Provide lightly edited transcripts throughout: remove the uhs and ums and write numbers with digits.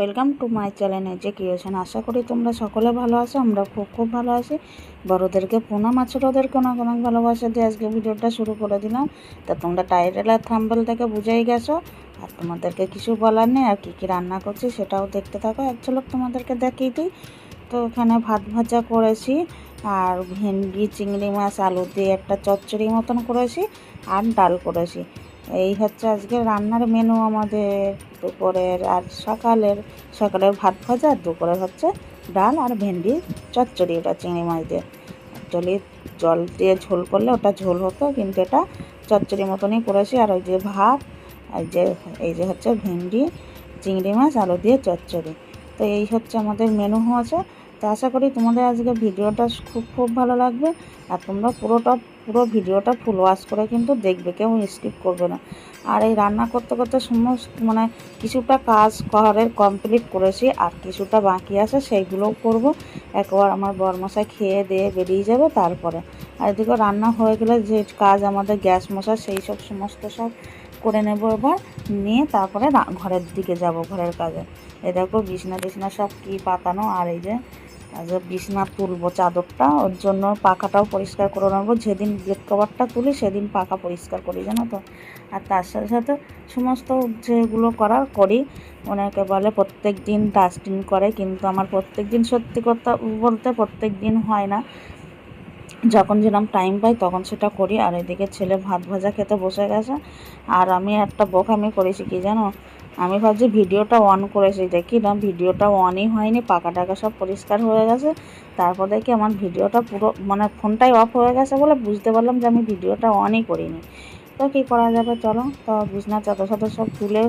Welcome to my channel যে creation. আশা করি তোমরা সকলে ভালো আছো। আমরা খুব খুব ভালো আছি। বড়োদেরকে প্রণাম, ছোটোদেরকে অনেক অনেক ভালোবাসা দিয়ে আজকে ভিডিওটা শুরু করে দিলাম। তা তোমরা টাইটেল আর থাম্বনেল থেকে বুঝেই গেছো, আর তোমাদেরকে কিছু বলার নেই। আর কী কী রান্না করছি সেটাও দেখতে থাকো। এক ঝলক তোমাদেরকে দেখিয়ে দিই। তো এখানে ভাত ভাজা করেছি, আর ভেন্ডি চিংড়ি মাছ আলু দিয়ে একটা চচ্চড়ি মতন করেছি, আর ডাল করেছি। এই হচ্ছে আজকে রান্নার মেনু আমাদের দুপুরের। আর সকালের ভাত ভাজা, আর দুপুরের হচ্ছে ডাল আর ভেন্ডি চচ্চড়ি, ওটা চিংড়ি মাছ দিয়ে। অ্যাকচুয়ালি জল দিয়ে ঝোল করলে ওটা ঝোল হতো, কিন্তু এটা চচ্চড়ি মতনই করেছি। আর ওই যে ভাত, আর এই যে হচ্ছে ভেন্ডি চিংড়ি মাছ আলু দিয়ে চচ্চড়ি। তো এই হচ্ছে আমাদের মেনু হয়েছে। তো আশা করি তোমাদের আজকে ভিডিওটা খুব খুব ভালো লাগবে। আর তোমরা পুরো ভিডিওটা ফুল ওয়াচ করে কিন্তু দেখবে, কেউ স্কিপ করবে না। আর এই রান্না করতে করতে সমস্ত কিছুটা কাজ ঘরের কমপ্লিট করেছি, আর কিছুটা বাকি আছে, সেইগুলোও করব। একবার আমার বরমশাই খেয়ে দিয়ে বেরিয়ে যাবে তারপরে। আর এদিকে রান্না হয়ে গেলে যে কাজ আমাদের গ্যাস মশা সেই সব সমস্ত সব করে নেব এবার, নিয়ে তারপরে ঘরের দিকে যাব, ঘরের কাজে। এই দেখো বিছনা টিছনা সব কি পাতানো। আর এই যে বিছনা তুলবো চাদরটা, ওর জন্য পাখাটাও পরিষ্কার করে নেবো। যেদিন বেড কভারটা তুলি সেদিন পাখা পরিষ্কার করি, জানো তো। আর তার সাথে সাথে সমস্ত যেগুলো করার করি। অনেকে বলে প্রত্যেক দিন ডাস্টিং করে, কিন্তু আমার প্রত্যেক দিন সত্যি কথা বলতে প্রত্যেক দিন হয় না। যখন যেরকম টাইম পাই তখন সেটা করি। আর এদিকে ছেলে ভাত ভাজা খেতে বসে গেছে। আর আমি একটা বোকামি করেছি কি জানো, আমি ভাবছি ভিডিওটা অন করেছি, দেখি না ভিডিওটা অনই হয়নি, পাকা টাকা সব পরিষ্কার হয়ে গেছে। তারপর দেখি আমার ভিডিওটা পুরো ফোনটাই অফ হয়ে গেছে বলে বুঝতে পারলাম যে আমি ভিডিওটা অনই করিনি। তো কী করা যাবে, চলো। তো বিছনা চাদর চাদর সব তুলে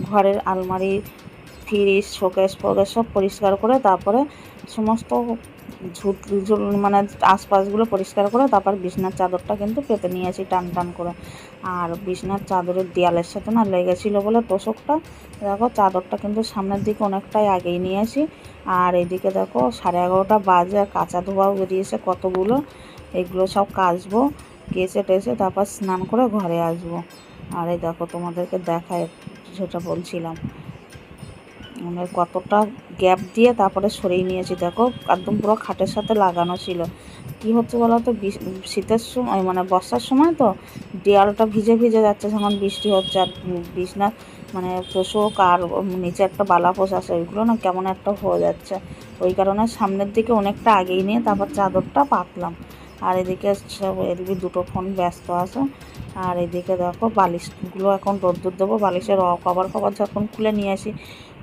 ঘরের আলমারি ফ্রিজ শোকেস ফোকেস সব পরিষ্কার করে, তারপরে সমস্ত আশপাশগুলো পরিষ্কার করে তারপর বিছনার চাদরটা কিন্তু পেতে নিয়েছি টান টান করে। আর বিছনার চাদরের দেয়ালের সাথে লেগেছিলো বলে তোষকটা, দেখো চাদরটা কিন্তু সামনের দিকে অনেকটাই আগেই নিয়েছি। আর এদিকে দেখো 11:30 বাজে, কাঁচা ধোয়াও বেরিয়েছে কতগুলো। এগুলো সব কাচবো, কেচে টেচে তারপর স্নান করে ঘরে আসবো। আর এই দেখো তোমাদেরকে দেখায় যেটা বলছিলাম, কতটা গ্যাপ দিয়ে তারপরে সরিয়ে নিয়েছি। দেখো একদম পুরো খাটের সাথে লাগানো ছিল। কি হচ্ছে বলো তো, শীতের সময় বর্ষার সময় তো দেয়ালটা ভিজে ভিজে যাচ্ছে যখন বৃষ্টি হচ্ছে। আর বিছনা তোষক আর নিচে একটা বালাপোষ আছে, ওইগুলো কেমন একটা হয়ে যাচ্ছে। ওই কারণে সামনের দিকে অনেকটা আগেই নিয়ে তারপর চাদরটা পাতলাম। আর এদিকে এদিকে দুটো ফোন ব্যস্ত আছে। আর এদিকে দেখো বালিশগুলো এখন রোদ্দুর দেবো। বালিশের কভার যখন খুলে নিয়ে আসি,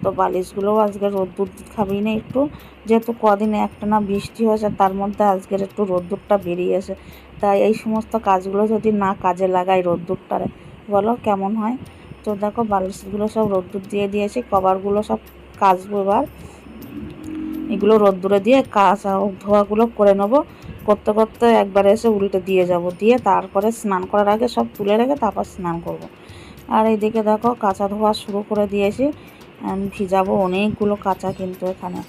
তো বালিশগুলোও আজকে রোদ্দুর খাবেই না একটু, যেহেতু কদিনে একটা না বৃষ্টি হয়েছে, তার মধ্যে আজকের একটু রোদ্দুরটা বেরিয়েছে। তাই এই সমস্ত কাজগুলো যদি না কাজে লাগাই রোদ্দুরটারে, বলো কেমন হয়। তো দেখো বালিশগুলো সব রোদ্দুর দিয়ে দিয়েছি, কভারগুলো সব কাচবো এবার। এগুলো রোদ্দুরে দিয়ে কাচা ধোয়াগুলো করে নেবো। করতে করতে একবারে এসে উল্টে দিয়ে যাব, দিয়ে তারপরে স্নান করার আগে সব তুলে রেখে তারপর স্নান করব। আর এইদিকে দেখো কাঁচা ধোয়া শুরু করে দিয়েছি, ভিজাবো অনেকগুলো কাঁচা কিন্তু এখানে।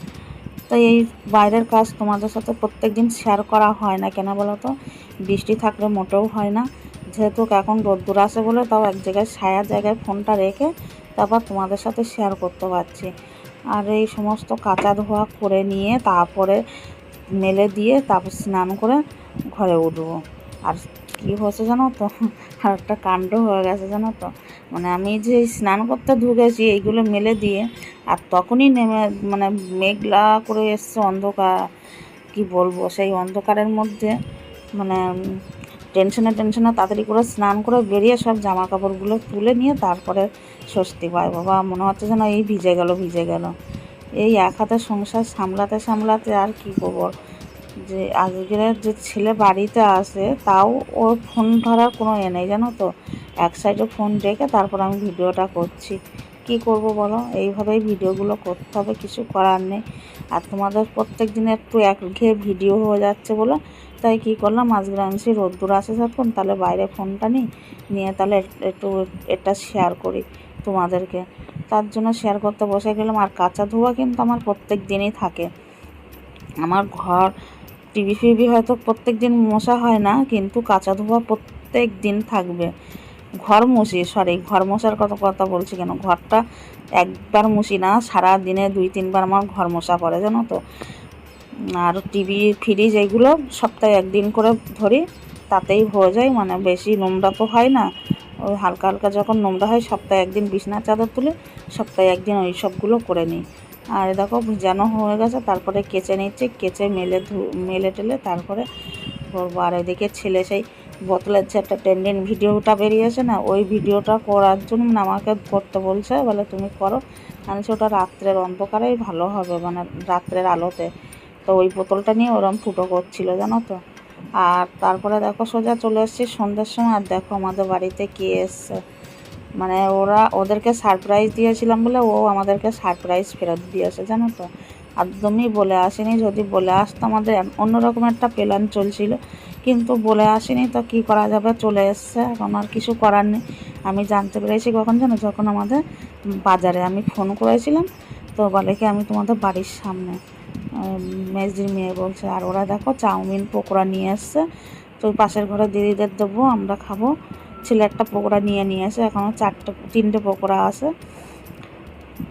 তো এই বাইরের কাজ তোমাদের সাথে প্রত্যেক দিন শেয়ার করা হয় না, কেন বলো তো, বৃষ্টি থাকলে মোটেও হয় না। যেহেতু এখন রোদ্দুর আসে বলে তাও এক জায়গায় ছায়ার জায়গায় ফোনটা রেখে তারপর তোমাদের সাথে শেয়ার করতে পারছি। আর এই সমস্ত কাঁচা ধোয়া করে নিয়ে তারপরে মেলে দিয়ে তারপর স্নান করে ঘরে উঠবো। আর কী হয়েছে জানো তো, আর একটা কাণ্ড হয়ে গেছে জানো তো, আমি যে স্নান করতে ঢুকেছি এইগুলো মেলে দিয়ে, আর তখনই নেমে মেঘলা করে এসছে অন্ধকার। কি বলবো, সেই অন্ধকারের মধ্যে টেনশনে তাড়াতাড়ি করে স্নান করে বেরিয়ে সব জামা কাপড়গুলো তুলে নিয়ে তারপরে স্বস্তি পায়। বাবা মনে হচ্ছে যেন এই ভিজে গেল। এই এক হাতে সংসার সামলাতে আর কি করবো। যে আজকের যে ছেলে বাড়িতে আসে, তাও ওর ফোন ধরার কোনো নেই, জানো তো। এক সাইডে ফোন রেখে তারপর আমি ভিডিওটা করছি। কি করব বলো, এইভাবেই ভিডিওগুলো করতে হবে, কিছু করার নেই। আর তোমাদের প্রত্যেক দিন একটু একঘেয়ে ভিডিও হয়ে যাচ্ছে বলে তাই কী করলাম, আজকে আনছি রোদ্দুর আসে যখন, তাহলে বাইরে ফোনটা নিয়ে তাহলে একটু এটা শেয়ার করি তোমাদেরকে। তার জন্য শেয়ার করতে বসে গেলাম। আর কাঁচা ধোয়া কিন্তু আমার প্রত্যেক দিনই থাকে। আমার ঘর টিভি হয়তো প্রত্যেক দিন মশা হয় না, কিন্তু কাঁচা ধোয়া প্রত্যেক দিন থাকবে। ঘর মুছি, সরি ঘর মোছার কথা বলছি কেন, ঘরটা একবার মুছি না, সারা দিনে 2-3 বার আমার ঘর মোছা পড়ে জানো তো। আর টিভি ফ্রিজ এইগুলো সপ্তাহে একদিন করে ধরি, তাতেই হয়ে যায়, মানে বেশি নোংরা তো হয় না। ওই হালকা হালকা যখন নোংরা হয় সপ্তাহে একদিন বিছানার চাদর তুলে সপ্তাহে একদিন ওই সবগুলো করে নিই। আর দেখো ভিজানো হয়ে গেছে, তারপরে কেচে নিচ্ছি, কেচে মেলে টেলে তারপরে করবো। আর এদিকে ছেলে সেই বোতলের যে একটা ট্রেন্ডিং ভিডিওটা বেরিয়েছে না, ওই ভিডিওটা করার জন্য আমাকে করতে বলছে, বলে তুমি করো। আমি ওটা রাত্রের অন্ধকারেই ভালো হবে, মানে রাত্রের আলোতে। তো ওই বোতলটা নিয়ে ওরম ফুটো করছিল জানো তো। আর তারপরে দেখো সোজা চলে এসেছি সন্ধ্যের সময়। আর দেখো আমাদের বাড়িতে কে এসছে, মানে ওদেরকে সারপ্রাইজ দিয়েছিলাম বলে ও আমাদেরকে সারপ্রাইজ ফেরত দিয়েছে জানো তো। একদমই বলে আসেনি, যদি বলে আসতো আমাদের অন্যরকম একটা প্ল্যান চলছিল, কিন্তু বলে আসেনি, তো কী করা যাবে, চলে এসছে, এখন আর কিছু করার নেই। আমি জানতে পেরেছি কখন জানো, যখন আমাদের বাজারে আমি ফোন করেছিলাম, তো বলে কি আমি তোমাদের বাড়ির সামনে, মেজদির মেয়ে বলছে। আর ওরা দেখো চাউমিন পকোড়া নিয়ে এসছে, তো ওই পাশের ঘরে দিদিদের দেবো, আমরা খাবো। ছেলে একটা পকোড়া নিয়ে এসে, এখনও 3টে পকোড়া আছে।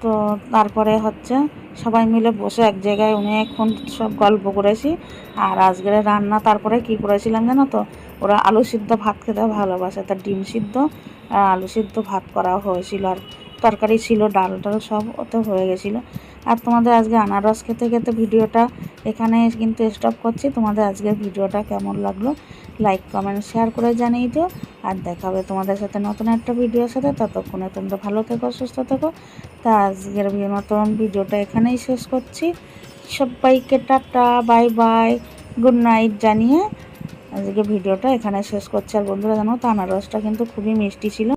তো তারপরে হচ্ছে সবাই মিলে বসে এক জায়গায় অনেকক্ষণ সব গল্প করেছি। আর আজকের রান্না তারপরে কি করেছিলাম জানো তো, ওরা আলু সিদ্ধ ভাত খেতে ভালোবাসে, তার ডিম সিদ্ধ আর আলু সিদ্ধ ভাত করা হয়েছিল, আর তরকারি ছিল, ডাল টাল সব ওতে হয়ে গেছিলো। আর তোমাদের আজকে আনারস খেতে খেতে ভিডিওটা এখানে কিন্তু স্টপ করছি। তোমাদের আজকের ভিডিওটা কেমন লাগলো লাইক কমেন্ট শেয়ার করে জানিয়ে দিও। আর দেখা হবে তোমাদের সাথে নতুন একটা ভিডিওর সাথে, ততক্ষণে তোমরা ভালো থেকো, সুস্থ থেকো। তা আজকের মতন ভিডিওটা এখানেই শেষ করছি। সবাইকে tata, bye bye, good night জানিয়ে আজকে ভিডিওটা এখানে শেষ করছি। আর বন্ধুরা জানো তো আনারসটা কিন্তু খুবই মিষ্টি ছিল।